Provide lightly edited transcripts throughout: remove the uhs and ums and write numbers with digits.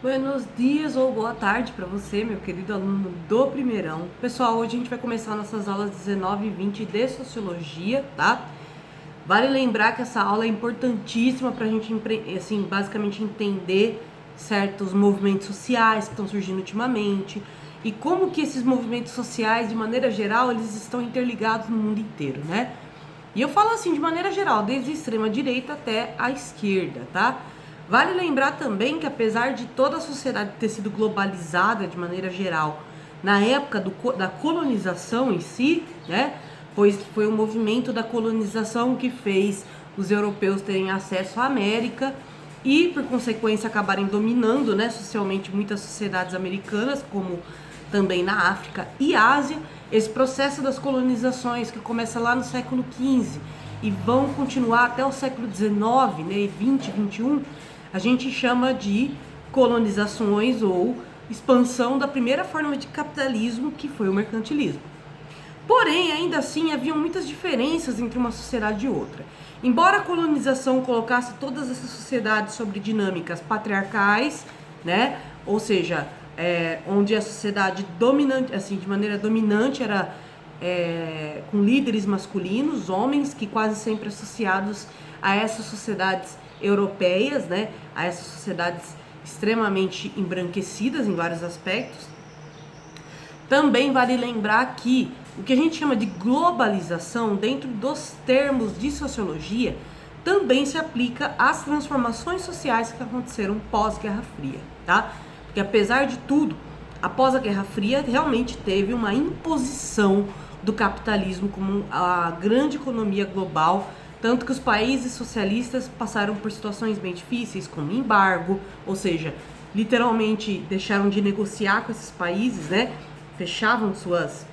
Buenos dias ou boa tarde para você, meu querido aluno do primeirão. Pessoal, hoje a gente vai começar nossas aulas 19 e 20 de Sociologia, tá? Vale lembrar que essa aula é importantíssima para a gente, assim, basicamente entender certos movimentos sociais que estão surgindo ultimamente e como que esses movimentos sociais, de maneira geral, eles estão interligados no mundo inteiro, né? E eu falo assim, de maneira geral, desde a extrema direita até a esquerda, tá? Vale lembrar também que apesar de toda a sociedade ter sido globalizada de maneira geral na época da colonização em si, né? Pois foi o movimento da colonização que fez os europeus terem acesso à América e, por consequência, acabarem dominando, né, socialmente muitas sociedades americanas, como também na África e Ásia. Esse processo das colonizações que começa lá no século XV e vão continuar até o século XIX, né, 20, 21, a gente chama de colonizações ou expansão da primeira forma de capitalismo, que foi o mercantilismo. Porém, ainda assim, haviam muitas diferenças entre uma sociedade e outra. Embora a colonização colocasse todas essas sociedades sobre dinâmicas patriarcais, né, ou seja, onde a sociedade dominante, assim, de maneira dominante era com líderes masculinos, homens, que quase sempre associados a essas sociedades europeias, né, a essas sociedades extremamente embranquecidas em vários aspectos. Também vale lembrar que o que a gente chama de globalização, dentro dos termos de sociologia, também se aplica às transformações sociais que aconteceram pós-Guerra Fria, tá? Porque apesar de tudo, após a Guerra Fria, realmente teve uma imposição do capitalismo como a grande economia global, tanto que os países socialistas passaram por situações bem difíceis, como embargo, ou seja, literalmente deixaram de negociar com esses países, né? Fechavam suas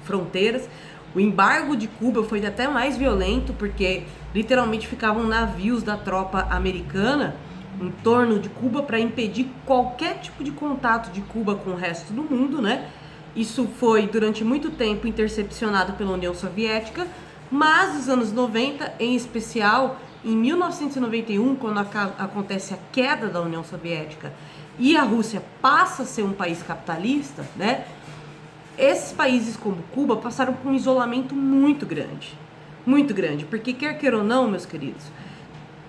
fronteiras. O embargo de Cuba foi até mais violento, porque literalmente ficavam navios da tropa americana em torno de Cuba para impedir qualquer tipo de contato de Cuba com o resto do mundo, né? Isso foi durante muito tempo intercepcionado pela União Soviética, mas nos anos 90, em especial em 1991, quando acontece a queda da União Soviética e a Rússia passa a ser um país capitalista, né? Esses países como Cuba passaram por um isolamento muito grande, porque quer queira ou não, meus queridos,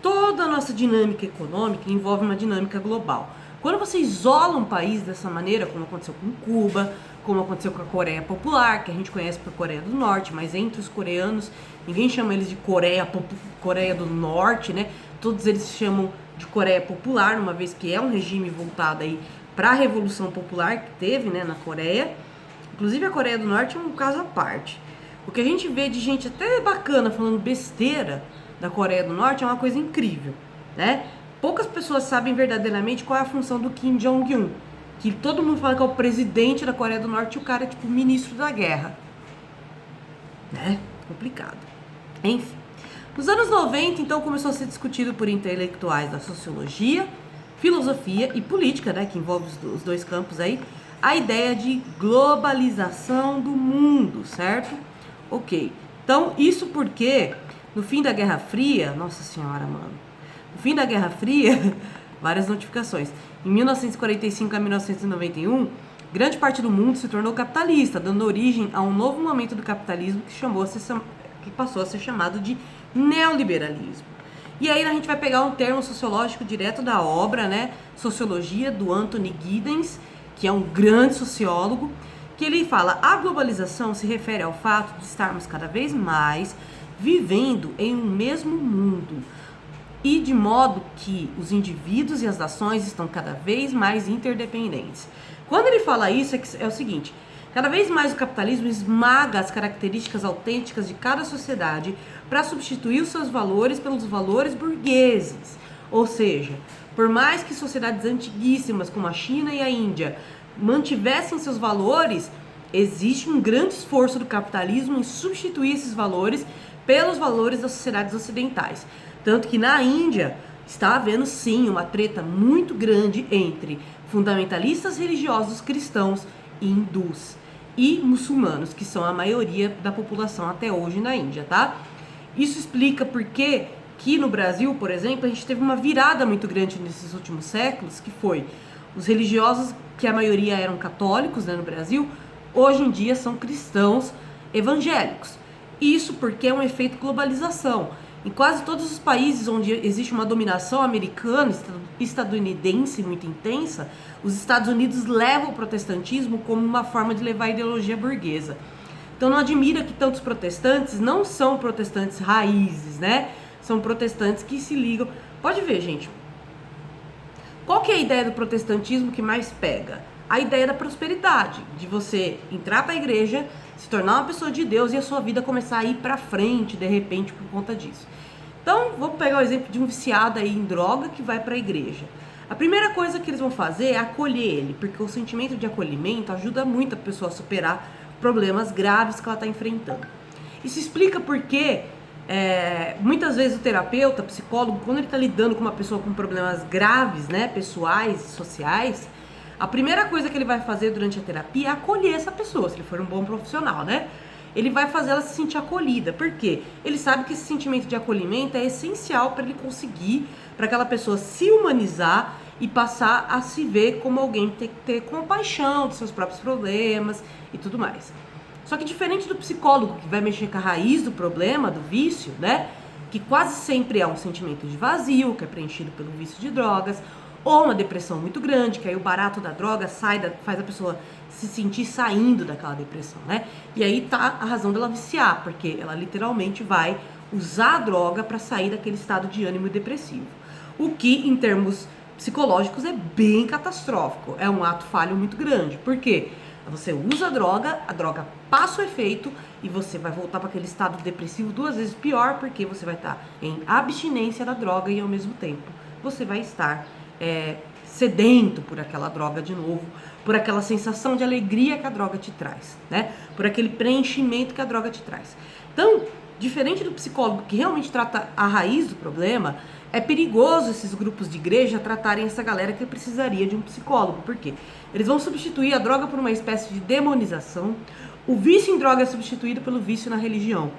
toda a nossa dinâmica econômica envolve uma dinâmica global. Quando você isola um país dessa maneira, como aconteceu com Cuba, como aconteceu com a Coreia Popular, que a gente conhece por Coreia do Norte, mas entre os coreanos, ninguém chama eles de Coreia do Norte, né? Todos eles se chamam de Coreia Popular, uma vez que é um regime voltado aí para a Revolução Popular que teve, né, na Coreia. Inclusive a Coreia do Norte é um caso à parte. O que a gente vê de gente até bacana falando besteira da Coreia do Norte é uma coisa incrível, né? Poucas pessoas sabem verdadeiramente qual é a função do Kim Jong-un, que todo mundo fala que é o presidente da Coreia do Norte e o cara é tipo o ministro da guerra, né? Complicado. Enfim, nos anos 90, então, começou a ser discutido por intelectuais da sociologia, filosofia e política, né, que envolve os dois campos aí, a ideia de globalização do mundo, certo? Ok. Então, isso porque no fim da Guerra Fria, nossa senhora, mano, no fim da Guerra Fria, várias notificações, em 1945 a 1991, grande parte do mundo se tornou capitalista, dando origem a um novo momento do capitalismo que passou a ser chamado de neoliberalismo. E aí a gente vai pegar um termo sociológico direto da obra, né, Sociologia, do Anthony Giddens, que é um grande sociólogo, que ele fala: a globalização se refere ao fato de estarmos cada vez mais vivendo em um mesmo mundo e de modo que os indivíduos e as nações estão cada vez mais interdependentes. Quando ele fala isso, é o seguinte: cada vez mais o capitalismo esmaga as características autênticas de cada sociedade para substituir os seus valores pelos valores burgueses. Ou seja, por mais que sociedades antiguíssimas como a China e a Índia mantivessem seus valores, existe um grande esforço do capitalismo em substituir esses valores pelos valores das sociedades ocidentais. Tanto que na Índia está havendo sim uma treta muito grande entre fundamentalistas religiosos cristãos e hindus e muçulmanos, que são a maioria da população até hoje na Índia, tá? Isso explica por que no Brasil, por exemplo, a gente teve uma virada muito grande nesses últimos séculos, que foi Os religiosos, que a maioria eram católicos, né, no Brasil, hoje em dia são cristãos evangélicos. Isso porque é um efeito globalização. Em quase todos os países onde existe uma dominação americana, estadunidense muito intensa, os Estados Unidos levam o protestantismo como uma forma de levar a ideologia burguesa. Então não admira que tantos protestantes não são protestantes raízes, né? São protestantes que se ligam. Pode ver, gente. Qual que é a ideia do protestantismo que mais pega? A ideia da prosperidade, de você entrar para a igreja, se tornar uma pessoa de Deus e a sua vida começar a ir para frente, de repente, por conta disso. Então, vou pegar o exemplo de um viciado aí em droga que vai para a igreja. A primeira coisa que eles vão fazer é acolher ele, porque o sentimento de acolhimento ajuda muito a pessoa a superar problemas graves que ela está enfrentando. Isso explica porque muitas vezes o terapeuta, o psicólogo, quando ele está lidando com uma pessoa com problemas graves, né, pessoais e sociais, a primeira coisa que ele vai fazer durante a terapia é acolher essa pessoa, se ele for um bom profissional, né? Ele vai fazer ela se sentir acolhida. Por quê? Ele sabe que esse sentimento de acolhimento é essencial para ele conseguir, para aquela pessoa se humanizar e passar a se ver como alguém que tem que ter compaixão dos seus próprios problemas e tudo mais. Só que diferente do psicólogo que vai mexer com a raiz do problema, do vício, né? Que quase sempre é um sentimento de vazio, que é preenchido pelo vício de drogas, ou uma depressão muito grande, que aí o barato da droga faz a pessoa se sentir saindo daquela depressão, né? E aí tá a razão dela viciar, porque ela literalmente vai usar a droga para sair daquele estado de ânimo depressivo. O que, em termos psicológicos, é bem catastrófico. É um ato falho muito grande. Por quê? Você usa a droga passa o efeito e você vai voltar para aquele estado depressivo 2 vezes pior, porque você vai estar em abstinência da droga e ao mesmo tempo você vai estar sedento por aquela droga de novo, por aquela sensação de alegria que a droga te traz, né? Por aquele preenchimento que a droga te traz. Então, diferente do psicólogo que realmente trata a raiz do problema, é perigoso esses grupos de igreja tratarem essa galera que precisaria de um psicólogo. Por quê? Eles vão substituir a droga por uma espécie de demonização. O vício em droga é substituído pelo vício na religião.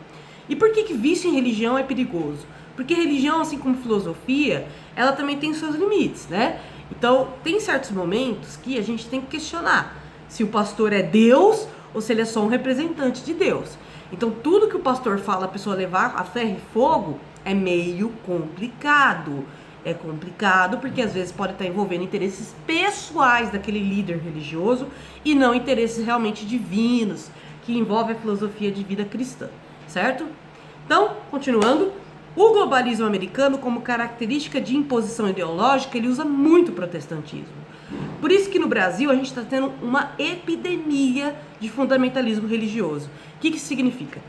E por que vício em religião é perigoso? Porque religião, assim como filosofia, ela também tem seus limites, né? Então, tem certos momentos que a gente tem que questionar se o pastor é Deus ou se ele é só um representante de Deus. Então, tudo que o pastor fala a pessoa levar a ferro e fogo é meio complicado. É complicado porque às vezes pode estar envolvendo interesses pessoais daquele líder religioso e não interesses realmente divinos, que envolve a filosofia de vida cristã, certo? Então, continuando, o globalismo americano, como característica de imposição ideológica, ele usa muito o protestantismo. Por isso que no Brasil a gente está tendo uma epidemia de fundamentalismo religioso. O que isso significa?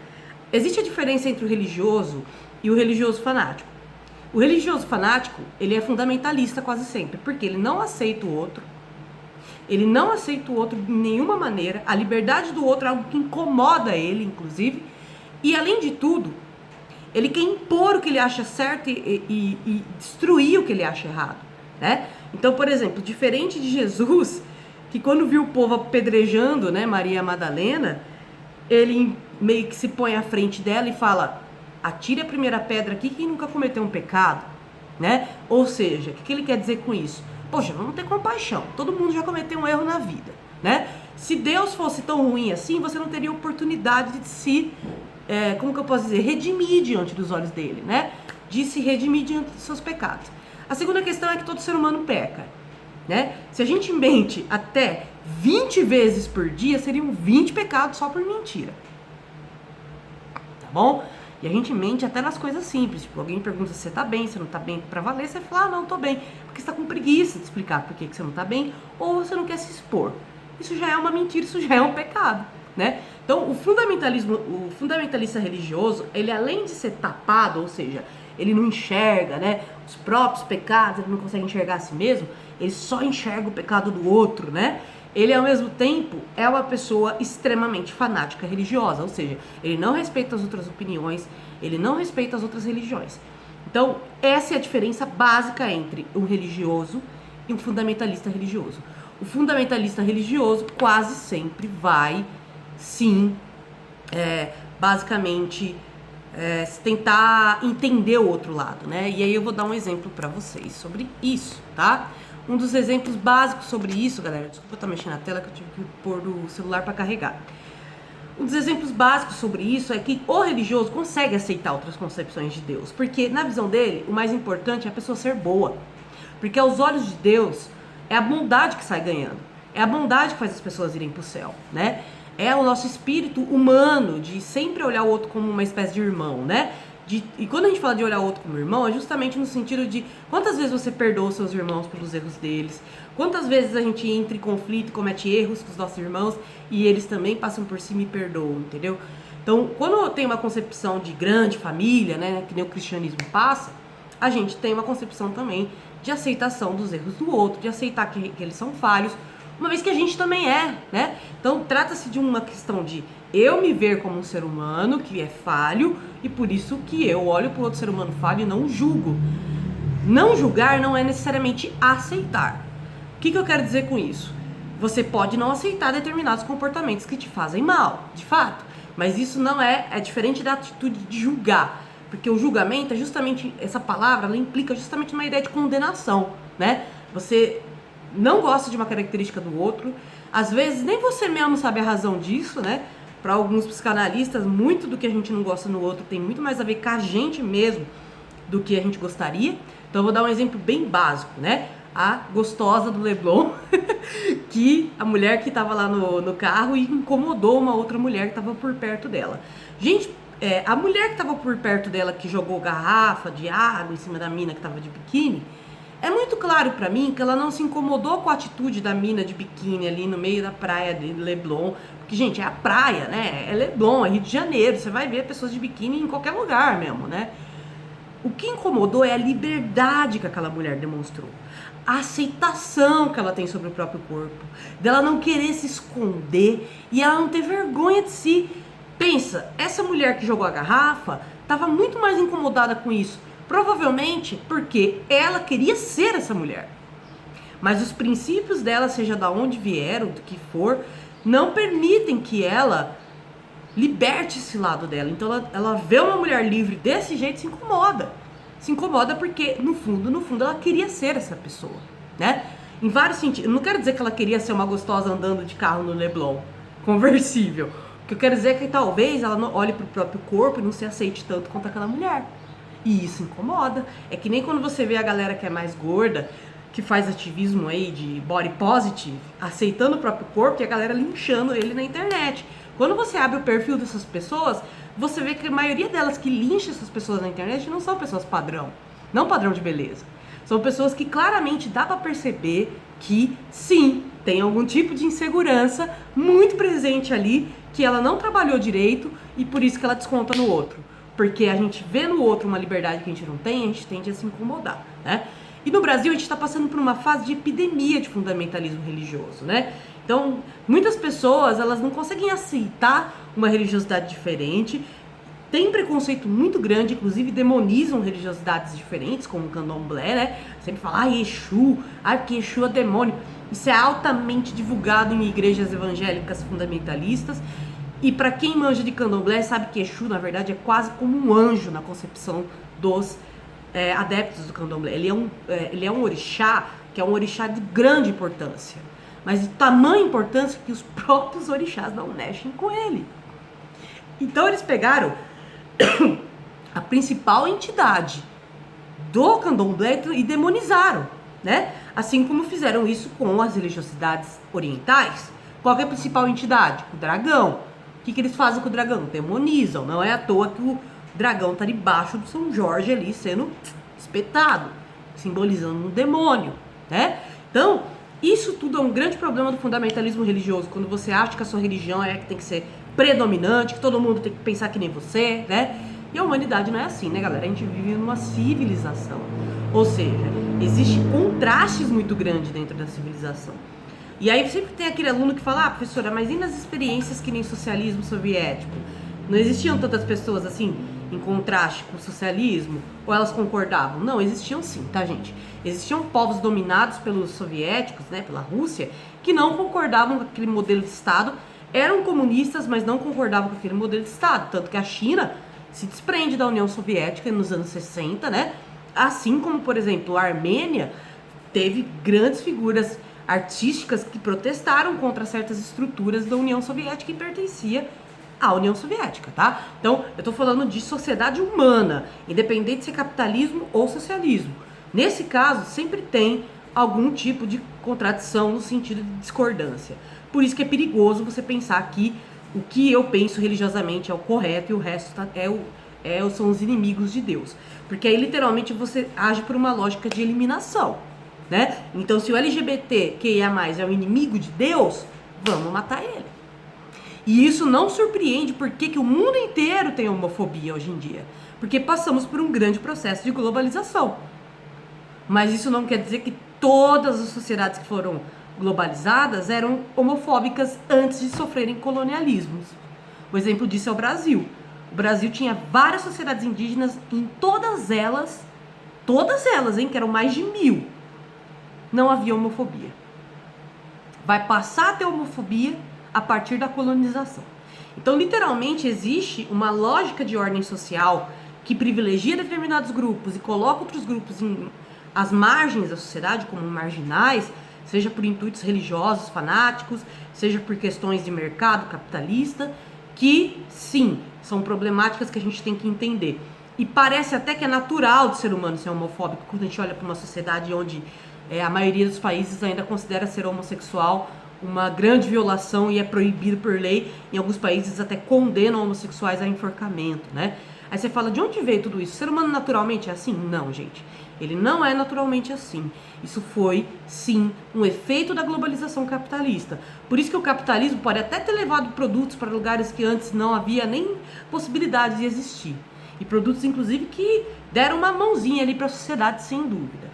Existe a diferença entre o religioso e o religioso fanático. O religioso fanático, ele é fundamentalista quase sempre, porque ele não aceita o outro, ele não aceita o outro de nenhuma maneira, a liberdade do outro é algo que incomoda ele, inclusive, e além de tudo, ele quer impor o que ele acha certo e destruir o que ele acha errado, né? Então, por exemplo, diferente de Jesus, que quando viu o povo apedrejando, né, Maria Madalena, ele meio que se põe à frente dela e fala: atire a primeira pedra aqui quem nunca cometeu um pecado, né? Ou seja, o que ele quer dizer com isso? Poxa, vamos ter compaixão, todo mundo já cometeu um erro na vida, né? Se Deus fosse tão ruim assim, você não teria oportunidade de se, como que eu posso dizer, redimir diante dos olhos dele, né? De se redimir diante dos seus pecados. A segunda questão é que todo ser humano peca, né? Se a gente mente até 20 vezes por dia, seriam 20 pecados só por mentira, tá bom? E a gente mente até nas coisas simples, tipo, alguém pergunta se você tá bem, se não tá bem pra valer, você fala: ah, não, tô bem, porque você tá com preguiça de explicar por que você não tá bem, ou você não quer se expor. Isso já é uma mentira, isso já é um pecado, né? Então, o fundamentalista religioso, ele além de ser tapado, ou seja, ele não enxerga, né, os próprios pecados, ele não consegue enxergar a si mesmo, ele só enxerga o pecado do outro, né? Ele, ao mesmo tempo, é uma pessoa extremamente fanática religiosa, ou seja, ele não respeita as outras opiniões, ele não respeita as outras religiões. Então, essa é a diferença básica entre um religioso e um fundamentalista religioso. O fundamentalista religioso quase sempre vai, sim, basicamente, tentar entender o outro lado, né? E aí eu vou dar um exemplo para vocês sobre isso, tá? Um dos exemplos básicos sobre isso, galera, desculpa eu estar mexendo na tela que eu tive que pôr o celular para carregar. Um dos exemplos básicos sobre isso é que o religioso consegue aceitar outras concepções de Deus, porque na visão dele, o mais importante é a pessoa ser boa. Porque aos olhos de Deus, é a bondade que sai ganhando. É a bondade que faz as pessoas irem pro céu, né? É o nosso espírito humano de sempre olhar o outro como uma espécie de irmão, né? E quando a gente fala de olhar o outro como irmão, é justamente no sentido de quantas vezes você perdoa os seus irmãos pelos erros deles, quantas vezes a gente entra em conflito e comete erros com os nossos irmãos e eles também passam por cima e perdoam, entendeu? Então, quando tem uma concepção de grande família, né, que nem o cristianismo passa, a gente tem uma concepção também de aceitação dos erros do outro, de aceitar que eles são falhos, uma vez que a gente também é, né? Então, trata-se de uma questão de eu me ver como um ser humano que é falho e por isso que eu olho para o outro ser humano falho e não julgo. Não julgar não é necessariamente aceitar. O que eu quero dizer com isso? Você pode não aceitar determinados comportamentos que te fazem mal, de fato, mas isso não é diferente da atitude de julgar, porque o julgamento é justamente, essa palavra, ela implica justamente uma ideia de condenação, né? Você não gosta de uma característica do outro, às vezes nem você mesmo sabe a razão disso, né? Para alguns psicanalistas, muito do que a gente não gosta no outro tem muito mais a ver com a gente mesmo do que a gente gostaria. Então eu vou dar um exemplo bem básico, né? A gostosa do Leblon, que a mulher que estava lá no carro e incomodou uma outra mulher que estava por perto dela. Gente, a mulher que estava por perto dela, que jogou garrafa de água em cima da mina que estava de biquíni, é muito claro pra mim que ela não se incomodou com a atitude da mina de biquíni ali no meio da praia de Leblon. Porque, gente, é a praia, né? É Leblon, é Rio de Janeiro. Você vai ver pessoas de biquíni em qualquer lugar mesmo, né? O que incomodou é a liberdade que aquela mulher demonstrou. A aceitação que ela tem sobre o próprio corpo. Dela não querer se esconder e ela não ter vergonha de si. Pensa, essa mulher que jogou a garrafa estava muito mais incomodada com isso. Provavelmente porque ela queria ser essa mulher. Mas os princípios dela, seja da onde vieram, do que for, não permitem que ela liberte esse lado dela. Então ela vê uma mulher livre desse jeito e se incomoda. Se incomoda porque, no fundo, ela queria ser essa pessoa, né? Em vários sentidos. Eu não quero dizer que ela queria ser uma gostosa andando de carro no Leblon, conversível. O que eu quero dizer é que talvez ela não olhe pro próprio corpo e não se aceite tanto quanto aquela mulher. E isso incomoda. É que nem quando você vê a galera que é mais gorda, que faz ativismo aí de body positive, aceitando o próprio corpo e a galera linchando ele na internet. Quando você abre o perfil dessas pessoas, você vê que a maioria delas que lincha essas pessoas na internet não são pessoas padrão, não padrão de beleza. São pessoas que claramente dá pra perceber que, sim, tem algum tipo de insegurança muito presente ali, que ela não trabalhou direito e por isso que ela desconta no outro. Porque a gente vê no outro uma liberdade que a gente não tem, a gente tende a se incomodar, né? E no Brasil a gente está passando por uma fase de epidemia de fundamentalismo religioso, né? Então, muitas pessoas, elas não conseguem aceitar uma religiosidade diferente, tem preconceito muito grande, inclusive demonizam religiosidades diferentes, como o candomblé, né? Sempre fala, Exu, porque Exu é demônio. Isso é altamente divulgado em igrejas evangélicas fundamentalistas. E para quem manja de candomblé, sabe que Exu, na verdade, é quase como um anjo na concepção dos adeptos do candomblé. Ele é um orixá, que é um orixá de grande importância. Mas de tamanha importância que os próprios orixás não mexem com ele. Então eles pegaram a principal entidade do candomblé e demonizaram, né? Assim como fizeram isso com as religiosidades orientais. Qual é a principal entidade? O dragão. O que eles fazem com o dragão? Demonizam. Não é à toa que o dragão está debaixo do São Jorge ali sendo espetado, simbolizando um demônio, né? Então, isso tudo é um grande problema do fundamentalismo religioso, quando você acha que a sua religião é que tem que ser predominante, que todo mundo tem que pensar que nem você, né? E a humanidade não é assim, né, galera? A gente vive numa civilização. Ou seja, existem contrastes muito grandes dentro da civilização. E aí sempre tem aquele aluno que fala, professora, mas e nas experiências que nem socialismo soviético? Não existiam tantas pessoas assim, em contraste com o socialismo? Ou elas concordavam? Não, existiam sim, tá, gente? Existiam povos dominados pelos soviéticos, né, pela Rússia, que não concordavam com aquele modelo de Estado, eram comunistas, mas não concordavam com aquele modelo de Estado. Tanto que a China se desprende da União Soviética nos anos 60, né? Assim como, por exemplo, a Armênia teve grandes figuras artísticas que protestaram contra certas estruturas da União Soviética e pertencia à União Soviética, tá? Então, eu tô falando de sociedade humana, independente se é capitalismo ou socialismo. Nesse caso, sempre tem algum tipo de contradição no sentido de discordância. Por isso que é perigoso você pensar que o que eu penso religiosamente é o correto e o resto são os inimigos de Deus. Porque aí, literalmente, você age por uma lógica de eliminação, né? Então, se o LGBTQIA+, é o inimigo de Deus, vamos matar ele. E isso não surpreende porque que o mundo inteiro tem homofobia hoje em dia. Porque passamos por um grande processo de globalização. Mas isso não quer dizer que todas as sociedades que foram globalizadas eram homofóbicas antes de sofrerem colonialismos. O exemplo disso é o Brasil. O Brasil tinha várias sociedades indígenas, em todas elas, que eram mais de 1000, não havia homofobia. Vai passar a ter homofobia a partir da colonização. Então, literalmente, existe uma lógica de ordem social que privilegia determinados grupos e coloca outros grupos às margens da sociedade, como marginais, seja por intuitos religiosos, fanáticos, seja por questões de mercado capitalista, que, sim, são problemáticas que a gente tem que entender. E parece até que é natural do ser humano ser homofóbico quando a gente olha para uma sociedade onde a maioria dos países ainda considera ser homossexual uma grande violação e é proibido por lei. Em alguns países até condenam homossexuais a enforcamento, né? Aí você fala, de onde veio tudo isso? O ser humano naturalmente é assim? Não, gente. Ele não é naturalmente assim. Isso foi, sim, um efeito da globalização capitalista. Por isso que o capitalismo pode até ter levado produtos para lugares que antes não havia nem possibilidade de existir. E produtos, inclusive, que deram uma mãozinha ali para a sociedade, sem dúvida.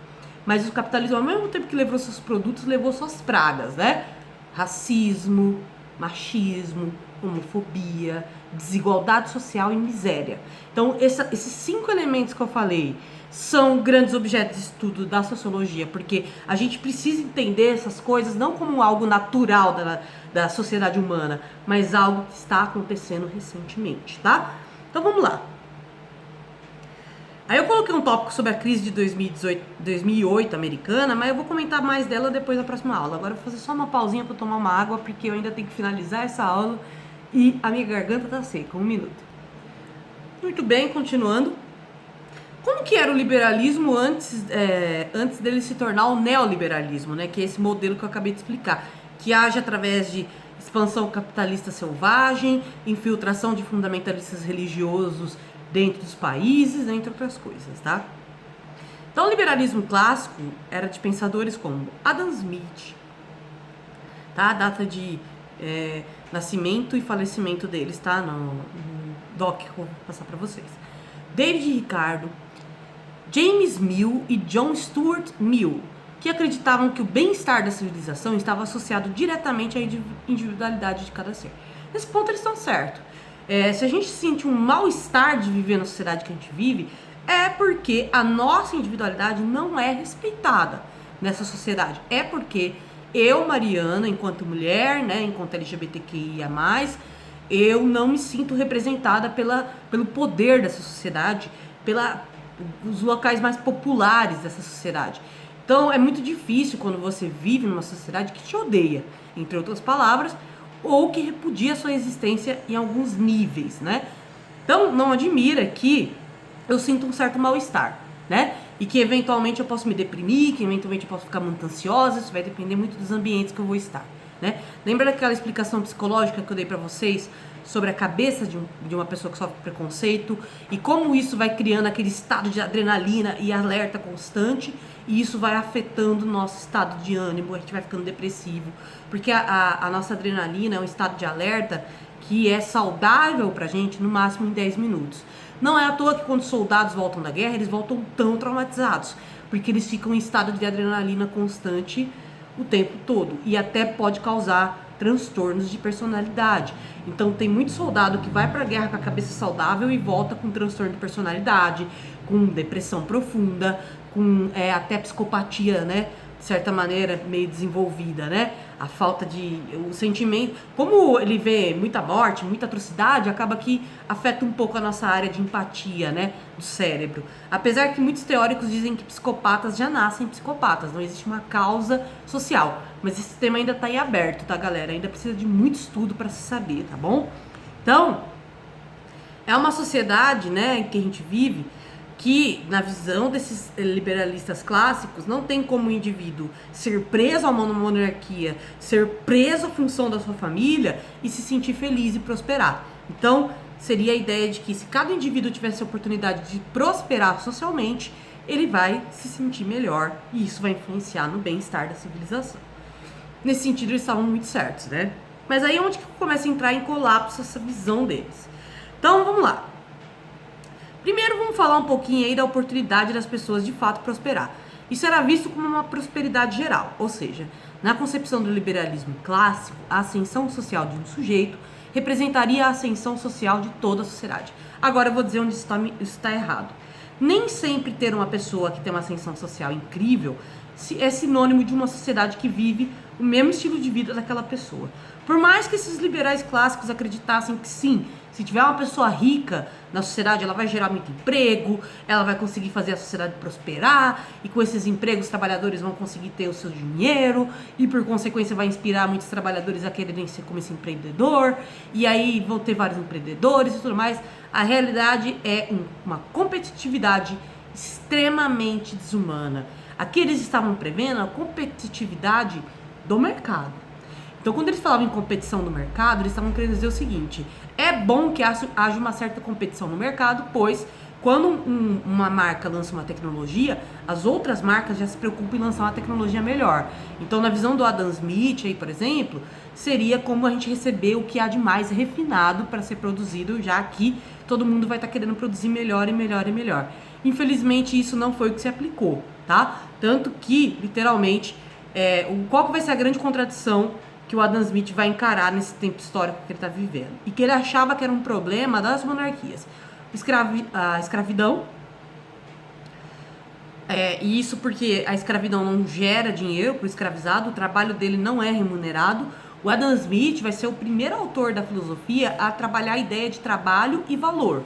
Mas o capitalismo, ao mesmo tempo que levou seus produtos, levou suas pragas, né? Racismo, machismo, homofobia, desigualdade social e miséria. Então, esses 5 elementos que eu falei são grandes objetos de estudo da sociologia, porque a gente precisa entender essas coisas não como algo natural da sociedade humana, mas algo que está acontecendo recentemente, tá? Então, vamos lá. Aí eu coloquei um tópico sobre a crise de 2008 americana, mas eu vou comentar mais dela depois da próxima aula. Agora eu vou fazer só uma pausinha para tomar uma água, porque eu ainda tenho que finalizar essa aula e a minha garganta tá seca. 1 minuto. Muito bem, continuando. Como que era o liberalismo antes dele se tornar o neoliberalismo, né? Que é esse modelo que eu acabei de explicar, que age através de expansão capitalista selvagem, infiltração de fundamentalistas religiosos dentro dos países, entre outras coisas, tá? Então, o liberalismo clássico era de pensadores como Adam Smith, tá? A data de nascimento e falecimento deles, tá? No doc que eu vou passar para vocês. David Ricardo, James Mill e John Stuart Mill, que acreditavam que o bem-estar da civilização estava associado diretamente à individualidade de cada ser. Nesse ponto eles estão certos. Se a gente sente um mal-estar de viver na sociedade que a gente vive, é porque a nossa individualidade não é respeitada nessa sociedade. É porque eu, Mariana, enquanto mulher, né, enquanto LGBTQIA+, eu não me sinto representada pelo poder dessa sociedade, pelos locais mais populares dessa sociedade. Então é muito difícil quando você vive numa sociedade que te odeia, entre outras palavras, ou que repudia a sua existência em alguns níveis, né? Então não admira que eu sinto um certo mal-estar, né? E que eventualmente eu posso me deprimir, que eventualmente eu posso ficar muito ansiosa, isso vai depender muito dos ambientes que eu vou estar, né? Lembra daquela explicação psicológica que eu dei pra vocês sobre a cabeça de uma pessoa que sofre preconceito e como isso vai criando aquele estado de adrenalina e alerta constante, e isso vai afetando o nosso estado de ânimo, a gente vai ficando depressivo, porque a nossa adrenalina é um estado de alerta que é saudável pra gente no máximo em 10 minutos. Não é à toa que quando os soldados voltam da guerra, eles voltam tão traumatizados, porque eles ficam em estado de adrenalina constante o tempo todo, e até pode causar transtornos de personalidade. Então tem muito soldado que vai pra guerra com a cabeça saudável e volta com transtorno de personalidade, com depressão profunda, com até psicopatia, né, de certa maneira, meio desenvolvida, né? A falta de... o sentimento... Como ele vê muita morte, muita atrocidade, acaba que afeta um pouco a nossa área de empatia, né? Do cérebro. Apesar que muitos teóricos dizem que psicopatas já nascem psicopatas, não existe uma causa social. Mas esse tema ainda tá em aberto, tá, galera? Ainda precisa de muito estudo para se saber, tá bom? Então, é uma sociedade, né, que a gente vive, que, na visão desses liberalistas clássicos, não tem como o indivíduo ser preso a uma monarquia, ser preso à função da sua família e se sentir feliz e prosperar. Então, seria a ideia de que se cada indivíduo tivesse a oportunidade de prosperar socialmente, ele vai se sentir melhor e isso vai influenciar no bem-estar da civilização. Nesse sentido, eles estavam muito certos, né? Mas aí é onde que começa a entrar em colapso essa visão deles. Então, vamos lá. Primeiro, vamos falar um pouquinho aí da oportunidade das pessoas de fato prosperar. Isso era visto como uma prosperidade geral, ou seja, na concepção do liberalismo clássico, a ascensão social de um sujeito representaria a ascensão social de toda a sociedade. Agora eu vou dizer onde isso está errado. Nem sempre ter uma pessoa que tem uma ascensão social incrível é sinônimo de uma sociedade que vive o mesmo estilo de vida daquela pessoa. Por mais que esses liberais clássicos acreditassem que sim, se tiver uma pessoa rica na sociedade, ela vai gerar muito emprego, ela vai conseguir fazer a sociedade prosperar, e com esses empregos os trabalhadores vão conseguir ter o seu dinheiro, e por consequência vai inspirar muitos trabalhadores a quererem ser como esse empreendedor, e aí vão ter vários empreendedores e tudo mais. A realidade é uma competitividade extremamente desumana. Aqui eles estavam prevendo a competitividade do mercado. Então, quando eles falavam em competição no mercado, eles estavam querendo dizer o seguinte: é bom que haja uma certa competição no mercado, pois quando uma marca lança uma tecnologia, as outras marcas já se preocupam em lançar uma tecnologia melhor. Então, na visão do Adam Smith, aí, por exemplo, seria como a gente receber o que há de mais refinado para ser produzido, já que todo mundo vai estar querendo produzir melhor e melhor e melhor. Infelizmente, isso não foi o que se aplicou, tá? Tanto que, literalmente, qual que vai ser a grande contradição que o Adam Smith vai encarar nesse tempo histórico que ele está vivendo? E que ele achava que era um problema das monarquias. A escravidão, e isso porque a escravidão não gera dinheiro para o escravizado, o trabalho dele não é remunerado. O Adam Smith vai ser o primeiro autor da filosofia a trabalhar a ideia de trabalho e valor.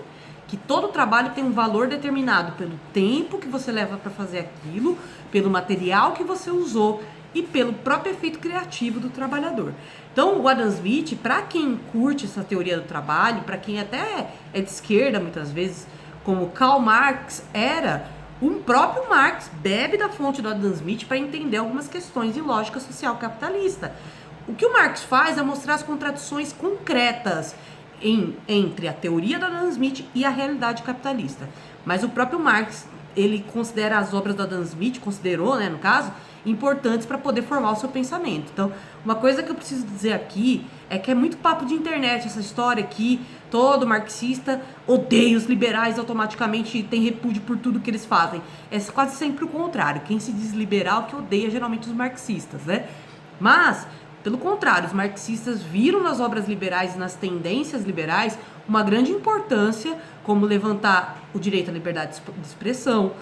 Que todo trabalho tem um valor determinado pelo tempo que você leva para fazer aquilo, pelo material que você usou e pelo próprio efeito criativo do trabalhador. Então, o Adam Smith, para quem curte essa teoria do trabalho, para quem até é de esquerda muitas vezes, como Karl Marx era, um próprio Marx bebe da fonte do Adam Smith para entender algumas questões de lógica social capitalista. O que o Marx faz é mostrar as contradições concretas entre a teoria do Adam Smith e a realidade capitalista. Mas o próprio Marx, ele considera as obras do Adam Smith, considerou, né, no caso, importantes para poder formar o seu pensamento. Então, uma coisa que eu preciso dizer aqui é que é muito papo de internet essa história que todo marxista odeia os liberais automaticamente e tem repúdio por tudo que eles fazem. É quase sempre o contrário. Quem se diz liberal que odeia geralmente os marxistas, né? Mas, pelo contrário, os marxistas viram nas obras liberais e nas tendências liberais uma grande importância, como levantar o direito à liberdade de expressão,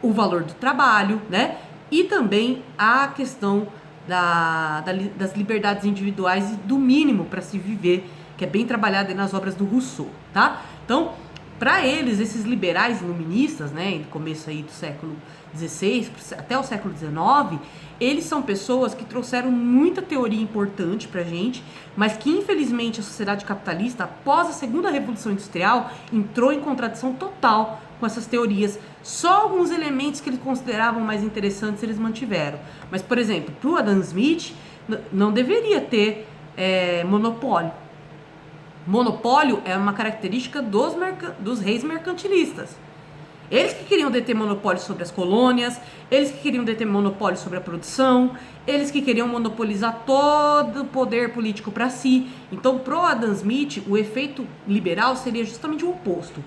o valor do trabalho, né? E também a questão das liberdades individuais e do mínimo para se viver, que é bem trabalhado nas obras do Rousseau, tá? Então, para eles, esses liberais iluministas, né, no começo aí do século XVI até o século XIX, eles são pessoas que trouxeram muita teoria importante pra gente, mas que infelizmente a sociedade capitalista, após a segunda revolução industrial, entrou em contradição total com essas teorias. Só alguns elementos que eles consideravam mais interessantes eles mantiveram. Mas, por exemplo, para o Adam Smith, não deveria ter monopólio. Monopólio é uma característica dos reis mercantilistas. Eles que queriam deter monopólio sobre as colônias, eles que queriam deter monopólio sobre a produção, eles que queriam monopolizar todo o poder político para si. Então, pro Adam Smith, o efeito liberal seria justamente o oposto.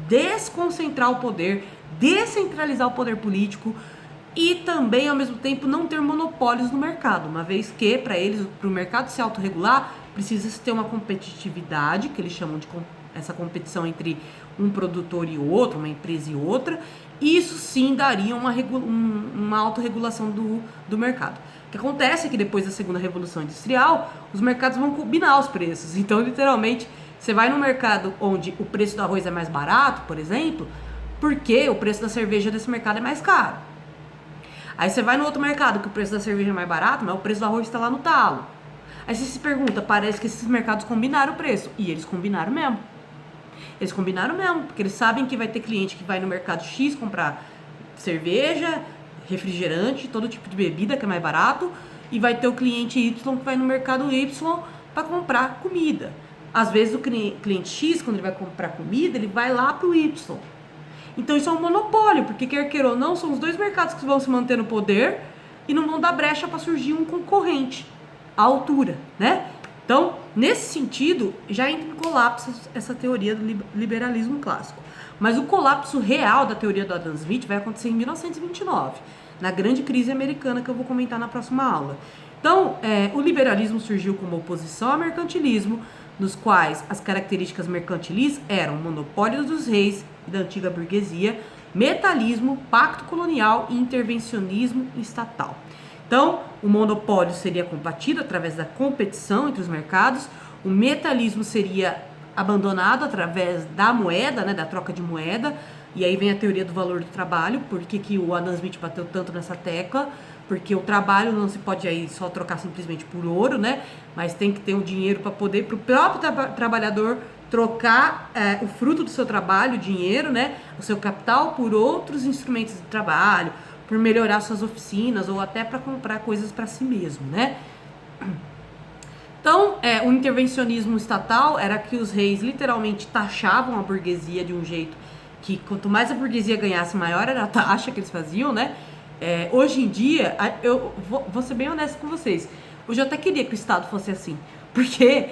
Desconcentrar o poder, descentralizar o poder político e também, ao mesmo tempo, não ter monopólios no mercado, uma vez que, para eles, para o mercado se autorregular, precisa ter uma competitividade, que eles chamam de essa competição entre um produtor e outro, uma empresa e outra, Isso sim daria uma autorregulação do mercado. O que acontece é que depois da segunda revolução industrial, os mercados vão combinar os preços. Então, literalmente, você vai no mercado onde o preço do arroz é mais barato, por exemplo, porque o preço da cerveja desse mercado é mais caro. Aí você vai no outro mercado que o preço da cerveja é mais barato, mas o preço do arroz está lá no talo. Aí você se pergunta, parece que esses mercados combinaram o preço. E eles combinaram mesmo. Eles combinaram mesmo, porque eles sabem que vai ter cliente que vai no mercado X comprar cerveja, refrigerante, todo tipo de bebida que é mais barato, e vai ter o cliente Y que vai no mercado Y para comprar comida. Às vezes o cliente X, quando ele vai comprar comida, ele vai lá pro Y. Então isso é um monopólio, porque quer queira ou não, são os dois mercados que vão se manter no poder e não vão dar brecha para surgir um concorrente à altura, né? Então, nesse sentido, já entra em colapso essa teoria do liberalismo clássico. Mas o colapso real da teoria do Adam Smith vai acontecer em 1929, na grande crise americana que eu vou comentar na próxima aula. Então, o liberalismo surgiu como oposição ao mercantilismo, nos quais as características mercantilis eram monopólio dos reis e da antiga burguesia, metalismo, pacto colonial e intervencionismo estatal. Então, o monopólio seria combatido através da competição entre os mercados, o metalismo seria abandonado através da moeda, né, da troca de moeda, e aí vem a teoria do valor do trabalho. Por que o Adam Smith bateu tanto nessa tecla? Porque o trabalho não se pode aí só trocar simplesmente por ouro, né? Mas tem que ter o dinheiro para poder, para o próprio trabalhador trocar o fruto do seu trabalho, o dinheiro, né? O seu capital por outros instrumentos de trabalho, por melhorar suas oficinas ou até para comprar coisas para si mesmo, né? Então, o intervencionismo estatal era que os reis literalmente taxavam a burguesia de um jeito que quanto mais a burguesia ganhasse, maior era a taxa que eles faziam, né? Hoje em dia, eu vou ser bem honesto com vocês, hoje eu até queria que o Estado fosse assim, porque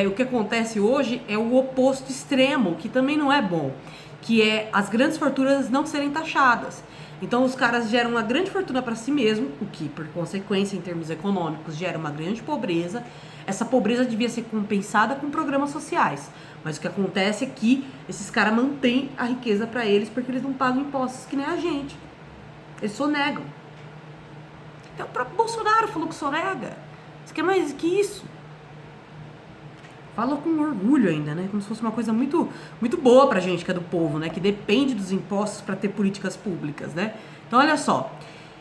o que acontece hoje é o oposto extremo, que também não é bom, que é as grandes fortunas não serem taxadas. Então os caras geram uma grande fortuna para si mesmo, o que, por consequência, em termos econômicos, gera uma grande pobreza. Essa pobreza devia ser compensada com programas sociais. Mas o que acontece é que esses caras mantêm a riqueza para eles porque eles não pagam impostos que nem a gente. Eles sonegam. Então o próprio Bolsonaro falou que sonega. Você quer mais que isso? Fala com orgulho ainda, né? Como se fosse uma coisa muito, muito boa pra gente que é do povo, né? Que depende dos impostos para ter políticas públicas, né? Então, olha só.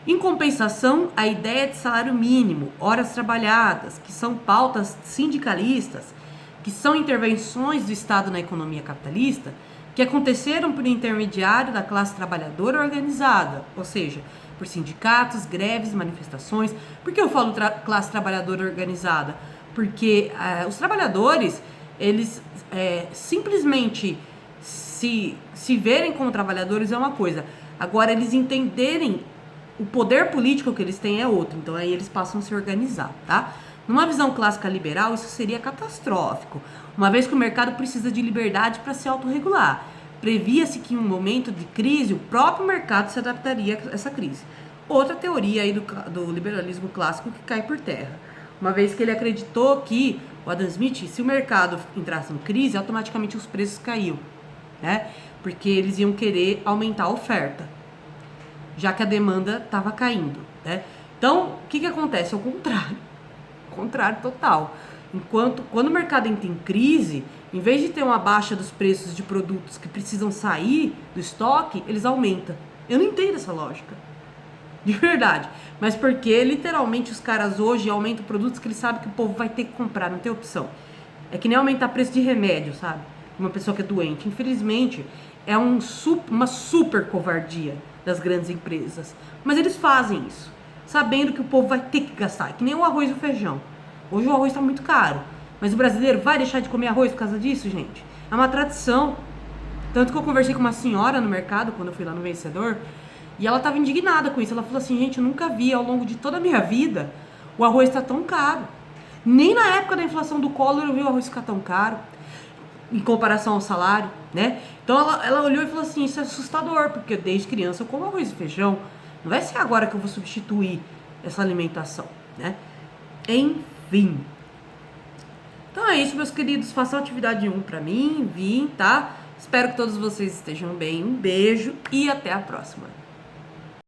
Em compensação, a ideia de salário mínimo, horas trabalhadas, que são pautas sindicalistas, que são intervenções do Estado na economia capitalista, que aconteceram por intermediário da classe trabalhadora organizada, ou seja, por sindicatos, greves, manifestações. Por que eu falo classe trabalhadora organizada? Porque os trabalhadores, eles simplesmente se verem como trabalhadores é uma coisa. Agora, eles entenderem o poder político que eles têm é outro. Então, aí eles passam a se organizar, tá? Numa visão clássica liberal, isso seria catastrófico, uma vez que o mercado precisa de liberdade para se autorregular. Previa-se que em um momento de crise, o próprio mercado se adaptaria a essa crise. Outra teoria aí do liberalismo clássico que cai por terra. Uma vez que ele acreditou que, o Adam Smith, se o mercado entrasse em crise, automaticamente os preços caíam, né? Porque eles iam querer aumentar a oferta, já que a demanda estava caindo, né? Então, o que acontece? É o contrário total. Quando o mercado entra em crise, em vez de ter uma baixa dos preços de produtos que precisam sair do estoque, eles aumentam. Eu não entendo essa lógica. De verdade. Mas porque, literalmente, os caras hoje aumentam produtos que eles sabem que o povo vai ter que comprar, não tem opção. É que nem aumentar preço de remédio, sabe? Uma pessoa que é doente. Infelizmente, é uma super covardia das grandes empresas. Mas eles fazem isso, sabendo que o povo vai ter que gastar. É que nem o arroz e o feijão. Hoje o arroz está muito caro. Mas o brasileiro vai deixar de comer arroz por causa disso, gente? É uma tradição. Tanto que eu conversei com uma senhora no mercado, quando eu fui lá no Vencedor, e ela estava indignada com isso. Ela falou assim, gente, eu nunca vi ao longo de toda a minha vida o arroz estar tão caro. Nem na época da inflação do Collor eu vi o arroz ficar tão caro em comparação ao salário, né? Então ela olhou e falou assim, isso é assustador, porque desde criança eu como arroz e feijão. Não vai ser agora que eu vou substituir essa alimentação, né? Enfim. Então é isso, meus queridos. Façam atividade 1 pra mim, tá? Espero que todos vocês estejam bem. Um beijo e até a próxima.